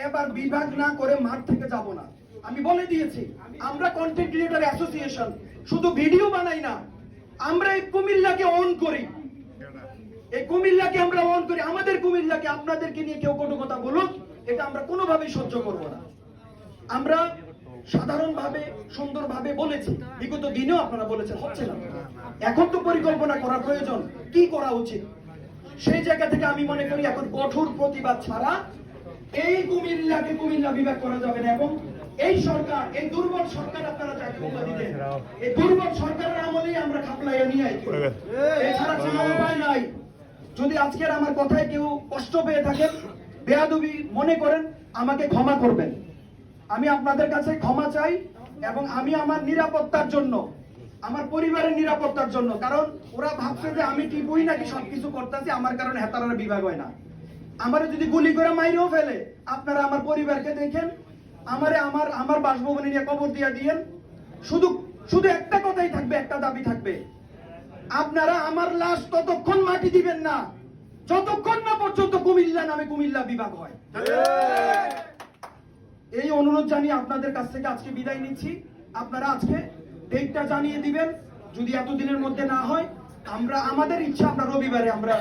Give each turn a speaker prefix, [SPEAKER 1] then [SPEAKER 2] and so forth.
[SPEAKER 1] এবার বিভাগ না করে মাঠ থেকে যাব না। আমি বলে দিয়েছি, আমরা কন্টেন্ট ক্রিয়েটর অ্যাসোসিয়েশন শুধু ভিডিও বানাই না, আমরা এই কুমিল্লাকে অন করি। এই কুমিল্লাকে আমরা অন করি। আমাদের কুমিল্লাকে আপনাদেরকে নিয়ে কেউ কোনো কথা বলুক, এটা আমরা কোনোভাবেই সহ্য করব না। আমরা সাধারণভাবে সুন্দরভাবে বলেছি, বিগত দিনেও আপনারা বলেছেন, হচ্ছে না। এখন তো পরিকল্পনা করা প্রয়োজন, কি করা উচিত। সেই জায়গা থেকে আমি মনে করি এখন কঠোর প্রতিবাদ ছাড়া এই কুমিল্লাকে কুমিল্লা বিভাগ করা যাবে না। এবং এই সরকার, এই দুর্বল সরকার, আপনারা যাকে উপাধি দেন, এই দুর্বল সরকারের আমলেই আমরা খাপলাইয়া নিয়ে আইছি, এছাড়া কোনো উপায় নাই। যদি আজকের আমার কথায় কেউ কষ্ট পেয়ে থাকেন, বেয়াদবি মনে করেন, আমাকে ক্ষমা করবেন। আমি আপনাদের কাছে ক্ষমা চাই। এবং আমি আমার নিরাপত্তার জন্য, আমার পরিবারের নিরাপত্তার জন্য, কারণ ওরা ভাবছে যে আমি টিপুই নাকি সবকিছু করতেছি, আমার কারণে হেতারার বিভাগ হয় না। আমারে যদি গুলি করে মাইরেও ফেলে, আপনারা আমার পরিবারকে দেখেন, আমারে আমার বাসভবনে নিয়ে কবর দিয়ে দিয়েন। শুধু শুধু একটা কথাই থাকবে, একটা দাবি থাকবে, আপনারা আমার লাশ ততক্ষণ মাটি দিবেন না যতক্ষণ না পর্যন্ত কুমিল্লা নামে কুমিল্লা বিভাগ হয়। এই অনুরোধ জানিয়ে আপনাদের কাছ থেকে আজকে বিদায় নিচ্ছি। আপনারা আজকে ডেটটা জানিয়ে দিবেন। যদি এতদিনের মধ্যে না হয়, আমরা আমাদের ইচ্ছা আমরা রবিবারে আমরা